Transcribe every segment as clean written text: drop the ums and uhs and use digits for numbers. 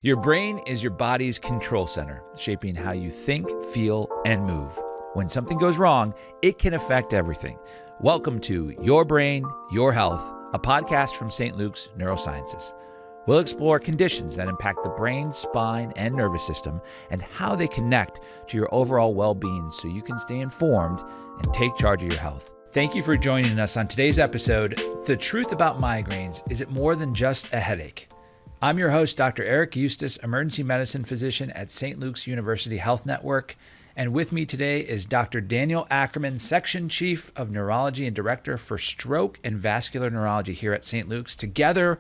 Your brain is your body's control center, shaping how you think, feel, and move. When something goes wrong, it can affect everything. Welcome to Your Brain, Your Health, a podcast from St. Luke's Neurosciences. We'll explore conditions that impact the brain, spine, and nervous system, and how they connect to your overall well-being so you can stay informed and take charge of your health. Thank you for joining us on today's episode, The Truth About Migraines. Is it more than just a headache? I'm your host, Dr. Eric Eustace, emergency medicine physician at St. Luke's University Health Network. And with me today is Dr. Daniel Ackerman, Section Chief of Neurology and Director for Stroke and Vascular Neurology here at St. Luke's. Together,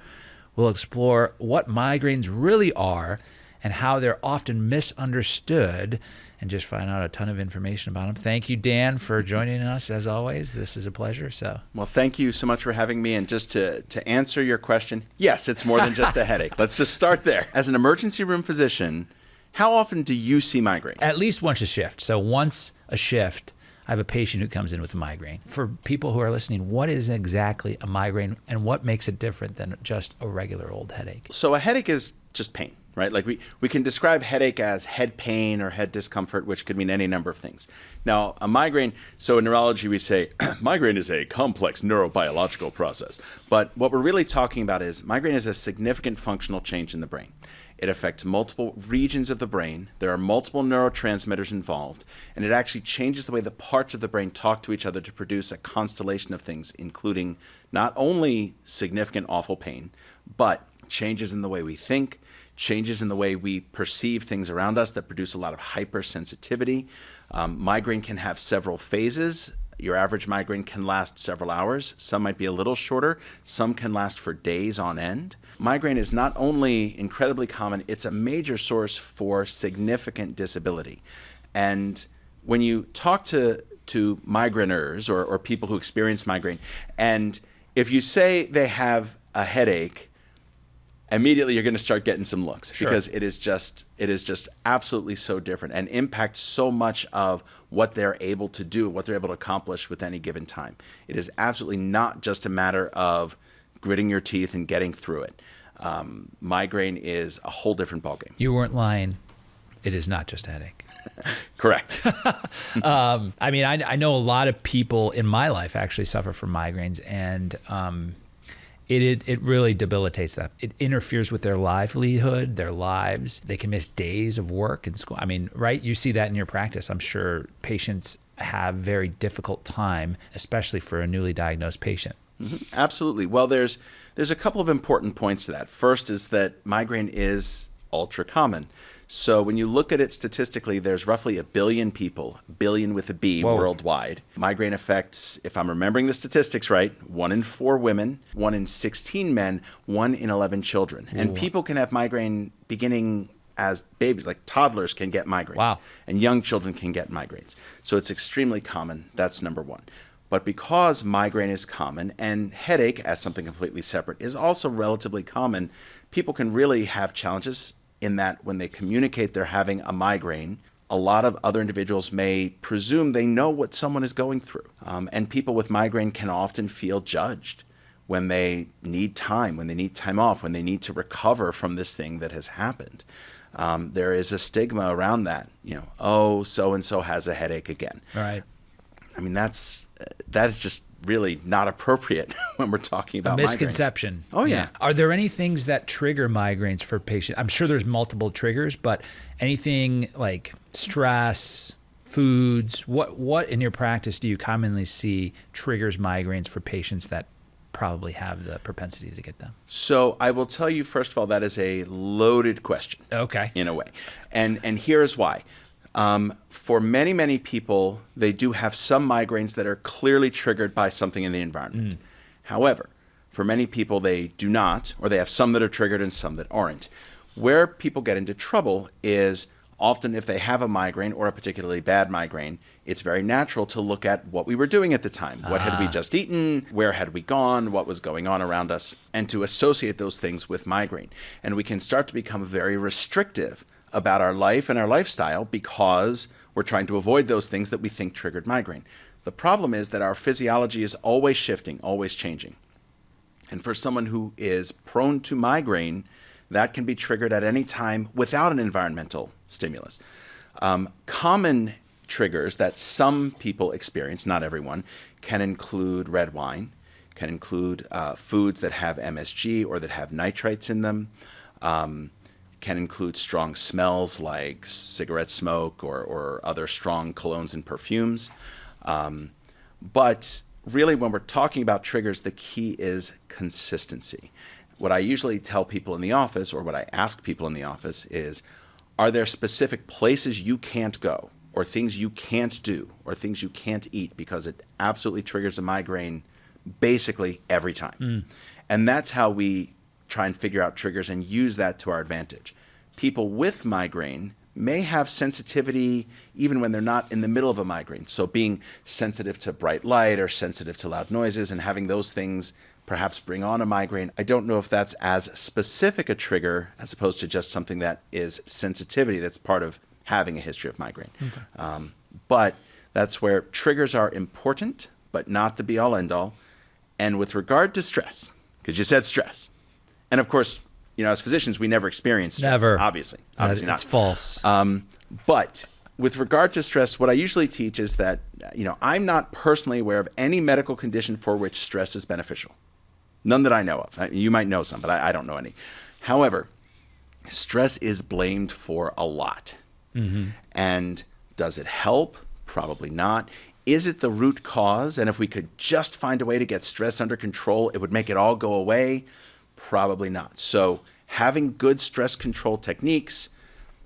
we'll explore what migraines really are and how they're often misunderstood, and just find out a ton of information about them. Thank you, Dan, for joining us, as always. This is a pleasure. Well, thank you so much for having me. And just to answer your question, yes, it's more than just a headache. Let's just start there. As an emergency room physician, how often do you see migraine? At least once a shift. So once a shift, I have a patient who comes in with a migraine. For people who are listening, what is exactly a migraine and what makes it different than just a regular old headache? So a headache is just pain, right? Like we can describe headache as head pain or head discomfort, which could mean any number of things. Now, a migraine, so in neurology we say migraine is a complex neurobiological process. But what we're really talking about is migraine is a significant functional change in the brain. It affects multiple regions of the brain. There are multiple neurotransmitters involved, and it actually changes the way the parts of the brain talk to each other to produce a constellation of things, including not only significant awful pain, but changes in the way we think, changes in the way we perceive things around us that produce a lot of hypersensitivity. Migraine can have several phases. Your average migraine can last several hours. Some might be a little shorter. Some can last for days on end. Migraine is not only incredibly common, it's a major source for significant disability. And when you talk to migraineurs or people who experience migraine, and if you say they have a headache, immediately you're going to start getting some looks. Sure. Because it is just absolutely so different and impacts so much of what they're able to do, what they're able to accomplish with any given time. It is absolutely not just a matter of gritting your teeth and getting through it. Migraine is a whole different ballgame. You weren't lying. It is not just a headache. Correct. I mean, I know a lot of people in my life actually suffer from migraines, and it really debilitates them. It interferes with their livelihood, their lives. They can miss days of work and school. I mean, right? You see that in your practice. I'm sure patients have very difficult time, especially for a newly diagnosed patient. Mm-hmm. Absolutely. Well, there's a couple of important points to that. First is that migraine is ultra common. So when you look at it statistically, there's roughly 1 billion people, billion with a B, Whoa, worldwide. Migraine affects, if I'm remembering the statistics right, 1 in 4 women, 1 in 16 men, 1 in 11 children. Ooh. And people can have migraine beginning as babies, like toddlers can get migraines. Wow. And young children can get migraines. So it's extremely common. That's number one. But because migraine is common and headache, as something completely separate, is also relatively common, people can really have challenges in that when they communicate they're having a migraine, a lot of other individuals may presume they know what someone is going through. And people with migraine can often feel judged when they need time, when they need time off, when they need to recover from this thing that has happened. There is a stigma around that, oh, so-and-so has a headache again. Right. I mean, that is just really not appropriate when we're talking about a misconception. Migraine. Oh, yeah. Are there any things that trigger migraines for patients? I'm sure there's multiple triggers, but anything like stress, foods, what in your practice do you commonly see triggers migraines for patients that probably have the propensity to get them? So I will tell you, first of all, that is a loaded question. Okay. In a way. And here's why. For many, many people, they do have some migraines that are clearly triggered by something in the environment. However, for many people, they do not, or they have some that are triggered and some that aren't. Where people get into trouble is often if they have a migraine or a particularly bad migraine, it's very natural to look at what we were doing at the time. What had we just eaten? Where had we gone? What was going on around us? And to associate those things with migraine. And we can start to become very restrictive about our life and our lifestyle because we're trying to avoid those things that we think triggered migraine. The problem is that our physiology is always shifting, always changing. And for someone who is prone to migraine, that can be triggered at any time without an environmental stimulus. Common triggers that some people experience, not everyone, can include red wine, can include foods that have MSG or that have nitrates in them, can include strong smells like cigarette smoke or other strong colognes and perfumes. But really, when we're talking about triggers, the key is consistency. What I usually tell people in the office, or what I ask people in the office, is, are there specific places you can't go, or things you can't do, or things you can't eat because it absolutely triggers a migraine basically every time? And that's how we try and figure out triggers and use that to our advantage. People with migraine may have sensitivity even when they're not in the middle of a migraine. So being sensitive to bright light or sensitive to loud noises and having those things perhaps bring on a migraine. I don't know if that's as specific a trigger as opposed to just something that is sensitivity that's part of having a history of migraine. Okay. But that's where triggers are important, but not the be-all, end-all. And with regard to stress, because you said stress, and of course, as physicians, we never experience stress. Never. Obviously It's not. false. But with regard to stress, what I usually teach is that, I'm not personally aware of any medical condition for which stress is beneficial. None that I know of. You might know some, but I don't know any. However, stress is blamed for a lot. And does it help? Probably not. Is it the root cause? And if we could just find a way to get stress under control, it would make it all go away? Probably not. So having good stress control techniques,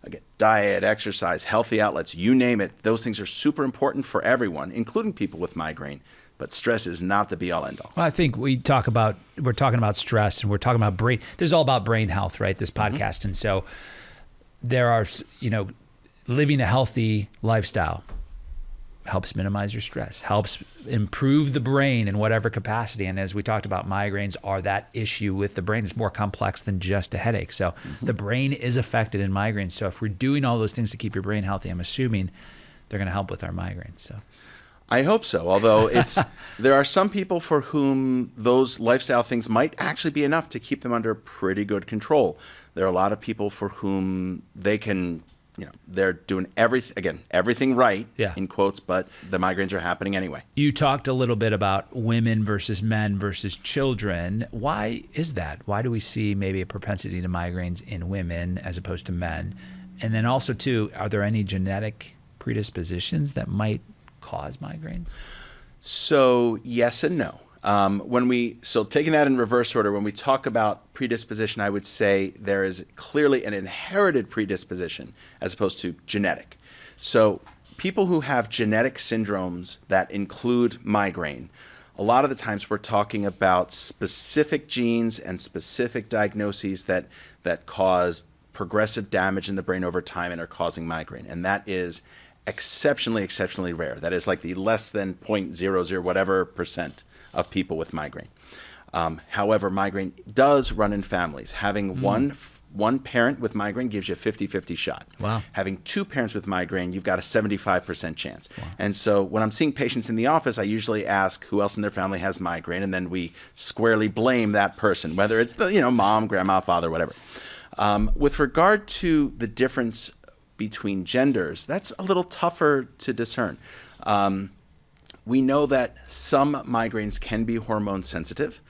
again, diet, exercise, healthy outlets, you name it, those things are super important for everyone, including people with migraine. But stress is not the be-all, end-all. Well, I think we're talking about stress, and we're talking about brain. This is all about brain health, right? This podcast. And so there are, living a healthy lifestyle helps minimize your stress, helps improve the brain in whatever capacity. And as we talked about, migraines are that issue with the brain. It's more complex than just a headache. So the brain is affected in migraines. So if we're doing all those things to keep your brain healthy, I'm assuming they're going to help with our migraines. So I hope so, although there are some people for whom those lifestyle things might actually be enough to keep them under pretty good control. There are a lot of people for whom they can, they're doing everything right, in quotes, but the migraines are happening anyway. You talked a little bit about women versus men versus children. Why is that? Why do we see maybe a propensity to migraines in women as opposed to men? And then also, too, are there any genetic predispositions that might cause migraines? So yes and no. So taking that in reverse order, when we talk about predisposition, I would say there is clearly an inherited predisposition as opposed to genetic. So people who have genetic syndromes that include migraine, a lot of the times we're talking about specific genes and specific diagnoses that cause progressive damage in the brain over time and are causing migraine. And that is exceptionally rare. That is like the less than 0.00 whatever percent of people with migraine. However, migraine does run in families. Having one parent with migraine gives you a 50-50 shot. Wow. Having two parents with migraine, you've got a 75% chance. Wow. And so when I'm seeing patients in the office, I usually ask who else in their family has migraine, and then we squarely blame that person, whether it's the mom, grandma, father, whatever. With regard to the difference between genders, that's a little tougher to discern. We know that some migraines can be hormone sensitive.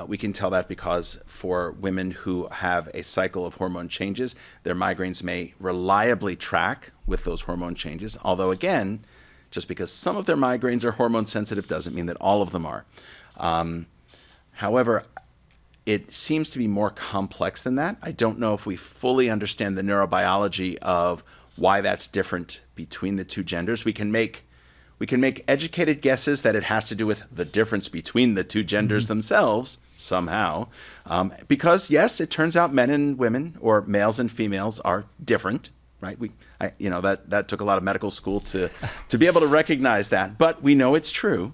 We can tell that because for women who have a cycle of hormone changes, their migraines may reliably track with those hormone changes. Although again, just because some of their migraines are hormone sensitive doesn't mean that all of them are. However, it seems to be more complex than that. I don't know if we fully understand the neurobiology of why that's different between the two genders. We can make educated guesses that it has to do with the difference between the two genders themselves somehow. Because yes, it turns out men and women, or males and females, are different, right? That took a lot of medical school to be able to recognize that, but we know it's true.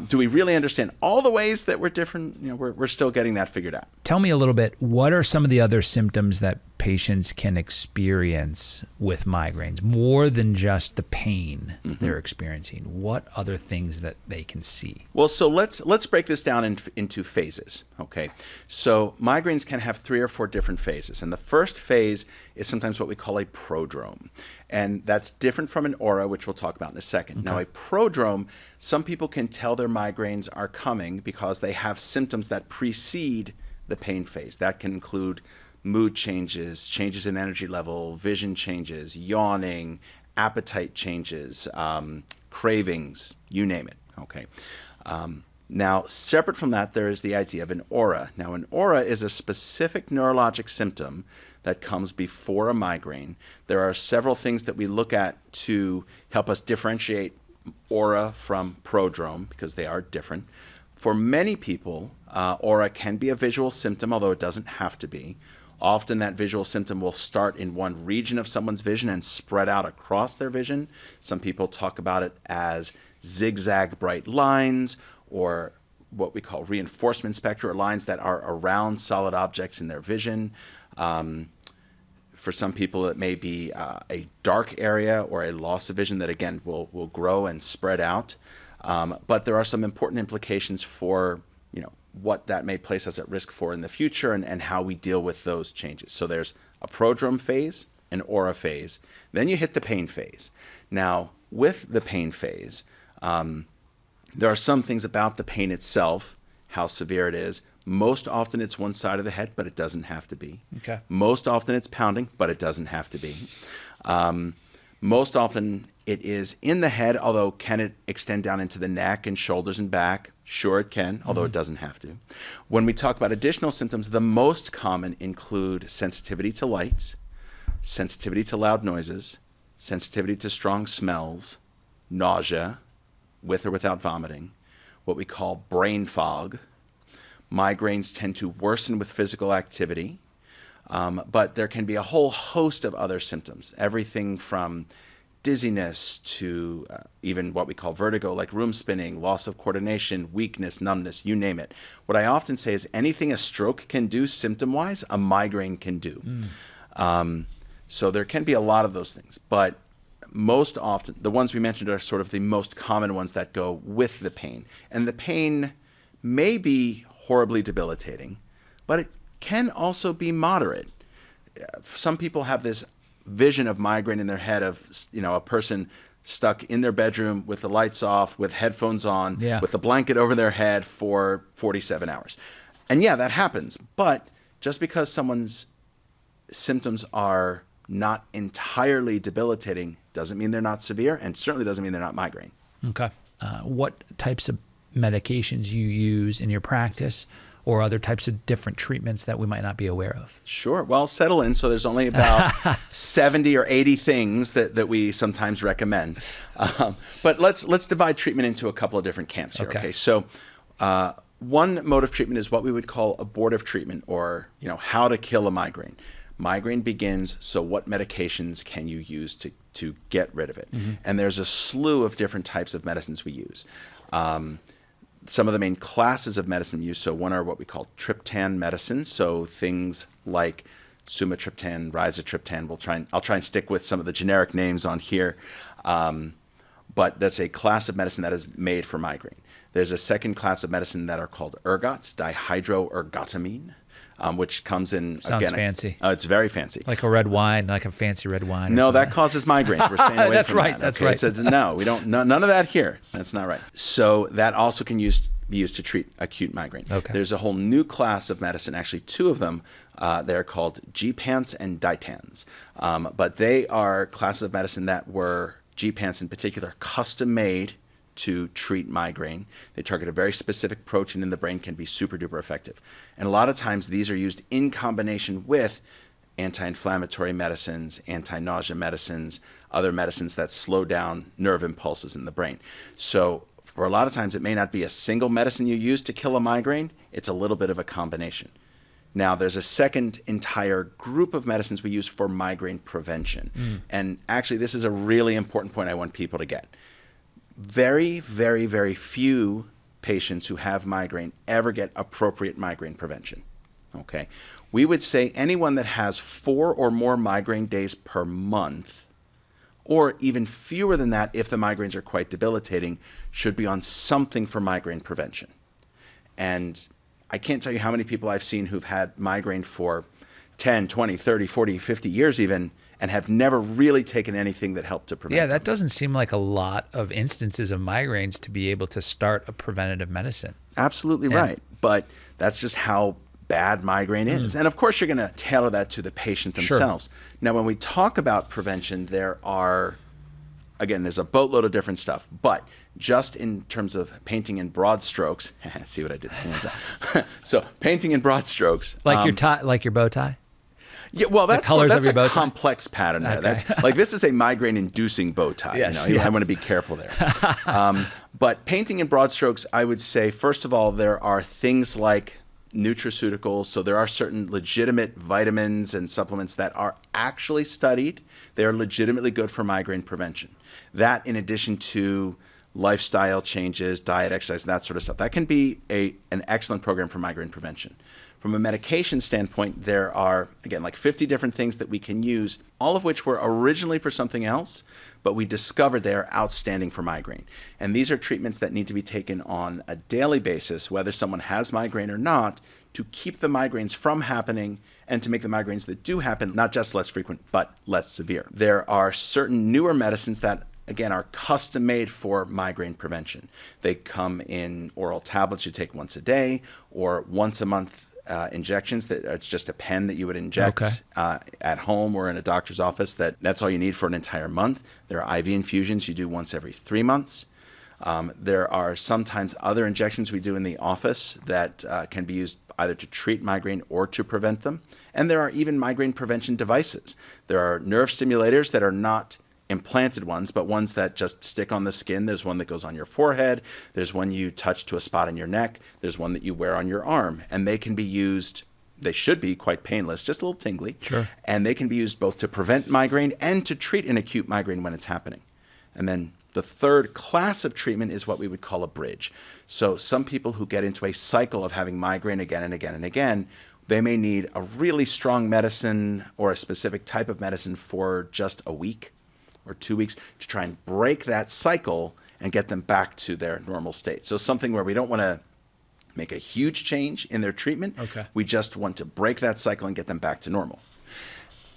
Do we really understand all the ways that we're different? We're still getting that figured out. Tell me a little bit, what are some of the other symptoms that patients can experience with migraines, more than just the pain they're experiencing? What other things that they can see? Well, so let's break this down into phases, okay? So migraines can have 3 or 4 different phases, and the first phase is sometimes what we call a prodrome, and that's different from an aura, which we'll talk about in a second. Okay. Now, a prodrome, some people can tell their migraines are coming because they have symptoms that precede the pain phase. That can include mood changes, changes in energy level, vision changes, yawning, appetite changes, cravings, you name it, okay? Now, separate from that, there is the idea of an aura. Now, an aura is a specific neurologic symptom that comes before a migraine. There are several things that we look at to help us differentiate aura from prodrome, because they are different. For many people, aura can be a visual symptom, although it doesn't have to be. Often that visual symptom will start in one region of someone's vision and spread out across their vision. Some people talk about it as zigzag bright lines, or what we call reinforcement spectra, or lines that are around solid objects in their vision. For some people, it may be a dark area or a loss of vision that, again, will grow and spread out. But there are some important implications for what that may place us at risk for in the future, and how we deal with those changes. So there's a prodrome phase, an aura phase. Then you hit the pain phase. Now, with the pain phase, there are some things about the pain itself, how severe it is. Most often it's one side of the head, but it doesn't have to be. Okay. Most often it's pounding, but it doesn't have to be. Most often it is in the head, although can it extend down into the neck and shoulders and back? Sure it can, although it doesn't have to. When we talk about additional symptoms, the most common include sensitivity to lights, sensitivity to loud noises, sensitivity to strong smells, nausea, with or without vomiting, what we call brain fog. Migraines tend to worsen with physical activity, but there can be a whole host of other symptoms, everything from dizziness to even what we call vertigo, like room spinning, loss of coordination, weakness, numbness, you name it. What I often say is anything a stroke can do symptom-wise, a migraine can do. So there can be a lot of those things, but most often, the ones we mentioned are sort of the most common ones that go with the pain. And the pain may be horribly debilitating, but it can also be moderate. Some people have this vision of migraine in their head of, a person stuck in their bedroom with the lights off, with headphones on, with a blanket over their head for 47 hours. And yeah, that happens. But just because someone's symptoms are not entirely debilitating doesn't mean they're not severe, and certainly doesn't mean they're not migraine. Okay. What types of medications you use in your practice, or other types of different treatments that we might not be aware of? Sure. Well, settle in. So there's only about 70 or 80 things that we sometimes recommend. But let's divide treatment into a couple of different camps here. Okay. So one mode of treatment is what we would call abortive treatment, or how to kill a migraine. Migraine begins, so what medications can you use to get rid of it? And there's a slew of different types of medicines we use. Some of the main classes of medicine we use, so one are what we call triptan medicines, so things like sumatriptan, rizatriptan. I'll try and stick with some of the generic names on here, but that's a class of medicine that is made for migraine. There's a second class of medicine that are called ergots, dihydroergotamine, which comes in, Sounds again, fancy. It's very fancy. Like a red wine, like a fancy red wine. No, that causes migraines. We're staying away from that. That's okay? right. It says, no, we don't. None of that here. That's not right. So that also can be used to treat acute migraine. Okay. There's a whole new class of medicine, actually 2 of them. They're called gepants and ditans. But they are classes of medicine that were, gepants in particular, custom made to treat migraine. They target a very specific protein in the brain, can be super duper effective. And a lot of times these are used in combination with anti-inflammatory medicines, anti-nausea medicines, other medicines that slow down nerve impulses in the brain. So for a lot of times it may not be a single medicine you use to kill a migraine, it's a little bit of a combination. Now, there's a second entire group of medicines we use for migraine prevention. And actually, this is a really important point I want people to get. very, very, very few patients who have migraine ever get appropriate migraine prevention. Okay. We would say anyone that has 4 or more migraine days per month, or even fewer than that if the migraines are quite debilitating, should be on something for migraine prevention. And I can't tell you how many people I've seen who've had migraine for 10, 20, 30, 40, 50 years even, and have never really taken anything that helped to prevent Yeah, that them. doesn't seem like a lot of instances of migraines to be able to start a preventative medicine. Absolutely right. But that's just how bad migraine is. And of course, you're going to tailor that to the patient themselves. Sure. Now, when we talk about prevention, there's a boatload of different stuff. But just in terms of painting in broad strokes, see what I did there? So painting in broad strokes. Like your tie, like your bow tie? Yeah, well, that's of your a complex pattern there. Okay. That's like, this is a migraine-inducing bow tie. Yes, I want to be careful there. But painting in broad strokes, I would say, first of all, there are things like nutraceuticals. So there are certain legitimate vitamins and supplements that are actually studied. They are legitimately good for migraine prevention. That, in addition to lifestyle changes, diet, exercise, that sort of stuff, that can be an excellent program for migraine prevention. From a medication standpoint, there are, again, like 50 different things that we can use, all of which were originally for something else, but we discovered they are outstanding for migraine. And these are treatments that need to be taken on a daily basis, whether someone has migraine or not, to keep the migraines from happening and to make the migraines that do happen not just less frequent, but less severe. There are certain newer medicines that, again, are custom made for migraine prevention. They come in oral tablets you take once a day or once a month injections that it's just a pen that you would inject at home or in a doctor's office. That's all you need for an entire month. There are IV infusions you do once every 3 months. There are sometimes other injections we do in the office that can be used either to treat migraine or to prevent them. And there are even migraine prevention devices. There are nerve stimulators that are not implanted ones, but ones that just stick on the skin. There's one that goes on your forehead. There's one you touch to a spot on your neck. There's one that you wear on your arm. And they can be used, they should be quite painless, just a little tingly. Sure. And they can be used both to prevent migraine and to treat an acute migraine when it's happening. And then the third class of treatment is what we would call a bridge. So some people who get into a cycle of having migraine again and again and again, they may need a really strong medicine or a specific type of medicine for just a week or 2 weeks to try and break that cycle and get them back to their normal state. So something where we don't want to make a huge change in their treatment. Okay. We just want to break that cycle and get them back to normal.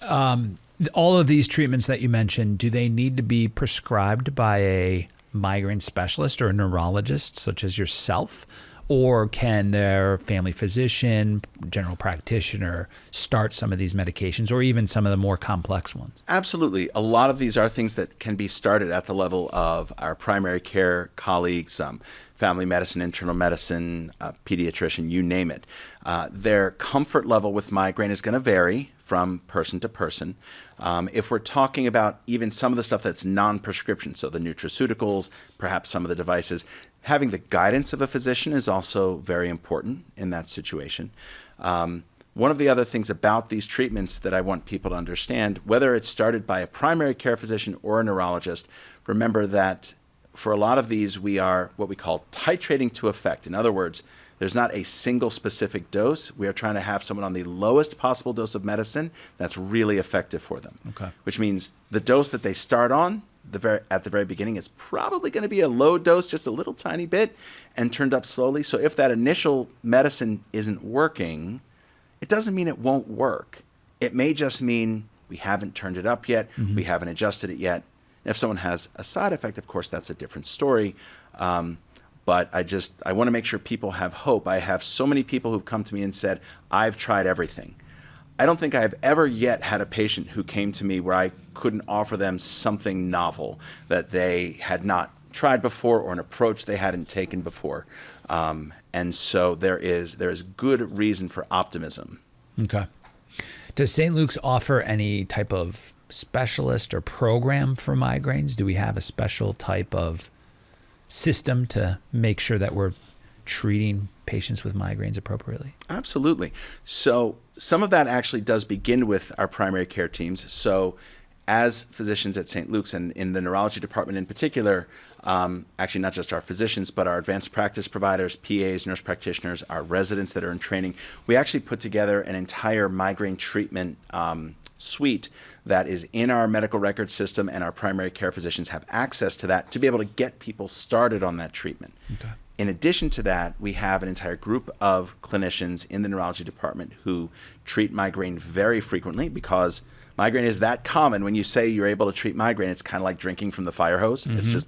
All of these treatments that you mentioned, do they need to be prescribed by a migraine specialist or a neurologist such as yourself? Or can their family physician, general practitioner start some of these medications or even some of the more complex ones? Absolutely. A lot of these are things that can be started at the level of our primary care colleagues, family medicine, internal medicine, pediatrician, you name it. Their comfort level with migraine is going to vary from person to person. If we're talking about even some of the stuff that's non-prescription, so the nutraceuticals, perhaps some of the devices, having the guidance of a physician is also very important in that situation. One of the other things about these treatments that I want people to understand, whether it's started by a primary care physician or a neurologist, remember that for a lot of these, we are what we call titrating to effect. In other words, there's not a single specific dose. We are trying to have someone on the lowest possible dose of medicine that's really effective for them. Okay. Which means the dose that they start on at the very beginning is probably going to be a low dose, just a little tiny bit, and turned up slowly. So if that initial medicine isn't working, it doesn't mean it won't work. It may just mean we haven't turned it up yet, we haven't adjusted it yet. If someone has a side effect, of course, that's a different story. But I want to make sure people have hope. I have so many people who've come to me and said, I've tried everything. I don't think I've ever yet had a patient who came to me where I couldn't offer them something novel that they had not tried before or an approach they hadn't taken before. And so there is good reason for optimism. Okay. Does St. Luke's offer any type of specialist or program for migraines? Do we have a special type of system to make sure that we're treating patients with migraines appropriately? Absolutely. So some of that actually does begin with our primary care teams. So as physicians at St. Luke's and in the neurology department in particular, actually not just our physicians, but our advanced practice providers, PAs, nurse practitioners, our residents that are in training, we actually put together an entire migraine treatment suite that is in our medical record system, and our primary care physicians have access to that to be able to get people started on that treatment. Okay. In addition to that, we have an entire group of clinicians in the neurology department who treat migraine very frequently, because migraine is that common. When you say you're able to treat migraine, it's kind of like drinking from the fire hose. Mm-hmm. It's just,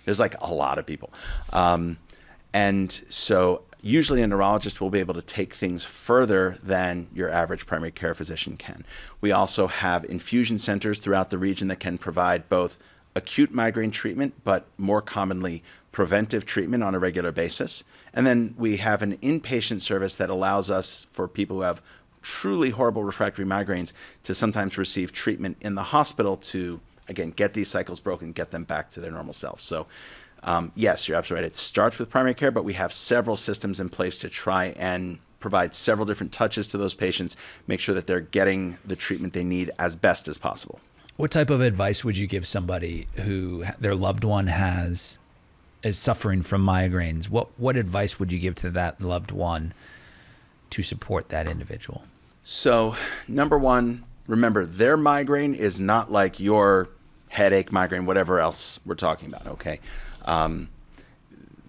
there's like a lot of people. And so usually a neurologist will be able to take things further than your average primary care physician can. We also have infusion centers throughout the region that can provide both acute migraine treatment, but more commonly preventive treatment on a regular basis. And then we have an inpatient service that allows us, for people who have truly horrible refractory migraines, to sometimes receive treatment in the hospital to, again, get these cycles broken, get them back to their normal selves. So yes, you're absolutely right. It starts with primary care, but we have several systems in place to try and provide several different touches to those patients, make sure that they're getting the treatment they need as best as possible. What type of advice would you give somebody who their loved one is suffering from migraines? What advice would you give to that loved one to support that individual? So, number one, remember, their migraine is not like your headache, migraine, whatever else we're talking about, okay?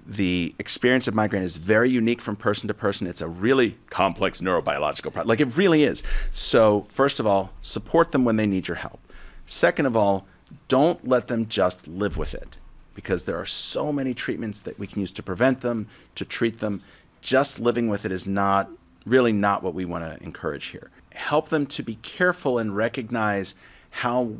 The experience of migraine is very unique from person to person. It's a really complex neurobiological problem. Like, it really is. So, first of all, support them when they need your help. Second of all, don't let them just live with it, because there are so many treatments that we can use to prevent them, to treat them. Just living with it is really not what we want to encourage here. Help them to be careful and recognize how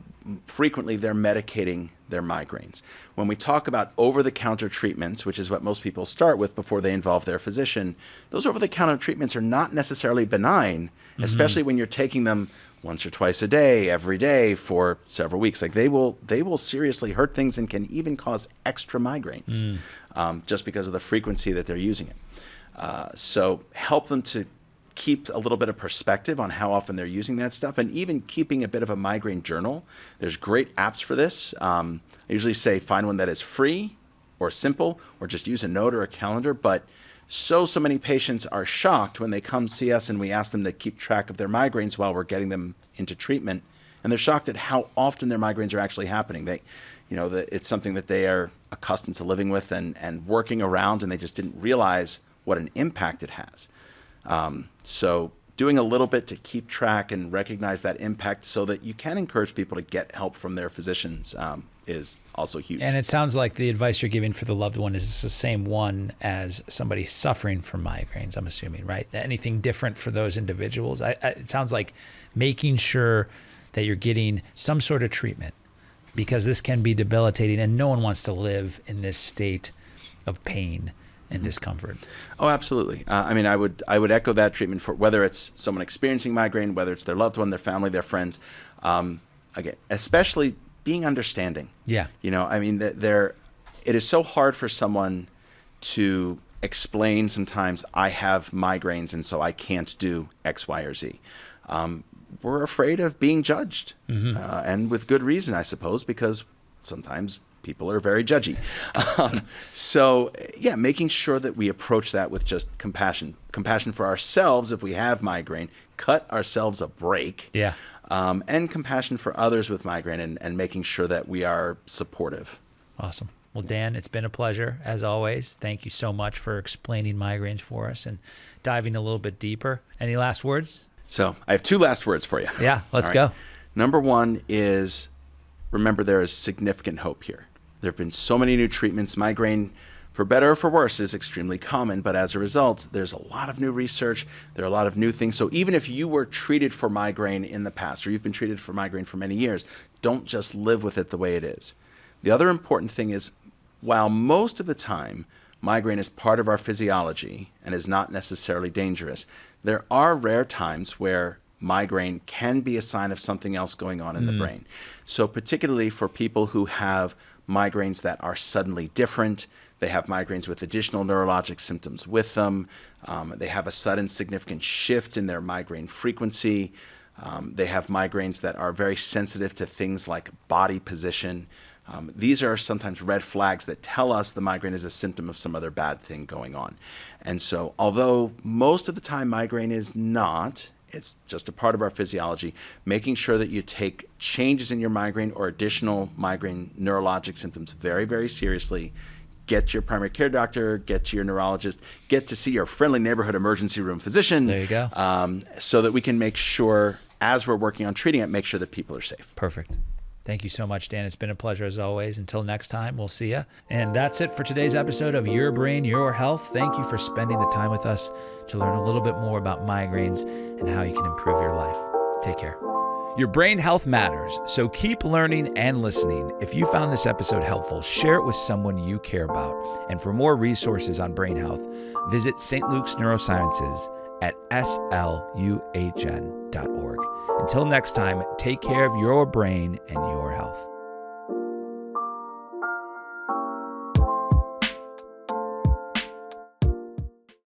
frequently they're medicating their migraines. When we talk about over-the-counter treatments, which is what most people start with before they involve their physician, those over-the-counter treatments are not necessarily benign, especially when you're taking them once or twice a day, every day for several weeks. Like, they will seriously hurt things and can even cause extra migraines just because of the frequency that they're using it. So help them to keep a little bit of perspective on how often they're using that stuff, and even keeping a bit of a migraine journal. There's great apps for this. I usually say find one that is free or simple, or just use a note or a calendar. But so many patients are shocked when they come see us and we ask them to keep track of their migraines while we're getting them into treatment. And they're shocked at how often their migraines are actually happening. It's something that they are accustomed to living with and working around, and they just didn't realize what an impact it has. So doing a little bit to keep track and recognize that impact so that you can encourage people to get help from their physicians is also huge. And it sounds like the advice you're giving for the loved one is the same one as somebody suffering from migraines, I'm assuming, right? Anything different for those individuals? It sounds like making sure that you're getting some sort of treatment, because this can be debilitating and no one wants to live in this state of pain and discomfort. Oh, absolutely. I would echo that treatment for whether it's someone experiencing migraine, whether it's their loved one, their family, their friends. Again, especially being understanding. Yeah. It is so hard for someone to explain sometimes, I have migraines and so I can't do X, Y, or Z. We're afraid of being judged, and with good reason, I suppose, because sometimes people are very judgy. Making sure that we approach that with just compassion for ourselves if we have migraine, cut ourselves a break, and compassion for others with migraine, and making sure that we are supportive. Awesome. Well, Dan, it's been a pleasure, as always. Thank you so much for explaining migraines for us and diving a little bit deeper. Any last words? So I have two last words for you. Yeah, let's go. Number one is, remember, there is significant hope here. There have been so many new treatments. Migraine, for better or for worse, is extremely common, but as a result, there's a lot of new research. There are a lot of new things. So even if you were treated for migraine in the past, or you've been treated for migraine for many years, don't just live with it the way it is. The other important thing is, while most of the time migraine is part of our physiology and is not necessarily dangerous, there are rare times where migraine can be a sign of something else going on in the brain. So particularly for people who have migraines that are suddenly different, they have migraines with additional neurologic symptoms with them, they have a sudden significant shift in their migraine frequency, They have migraines that are very sensitive to things like body position. These are sometimes red flags that tell us the migraine is a symptom of some other bad thing going on. And so although most of the time migraine is not, it's just a part of our physiology, making sure that you take changes in your migraine or additional migraine neurologic symptoms very, very seriously. Get to your primary care doctor, get to your neurologist, get to see your friendly neighborhood emergency room physician. There you go. So that we can make sure, as we're working on treating it, make sure that people are safe. Perfect. Thank you so much, Dan. It's been a pleasure as always. Until next time, we'll see you. And that's it for today's episode of Your Brain, Your Health. Thank you for spending the time with us to learn a little bit more about migraines and how you can improve your life. Take care. Your brain health matters, so keep learning and listening. If you found this episode helpful, share it with someone you care about. And for more resources on brain health, visit St. Luke's Neurosciences at sluhn.org. Until next time, take care of your brain and your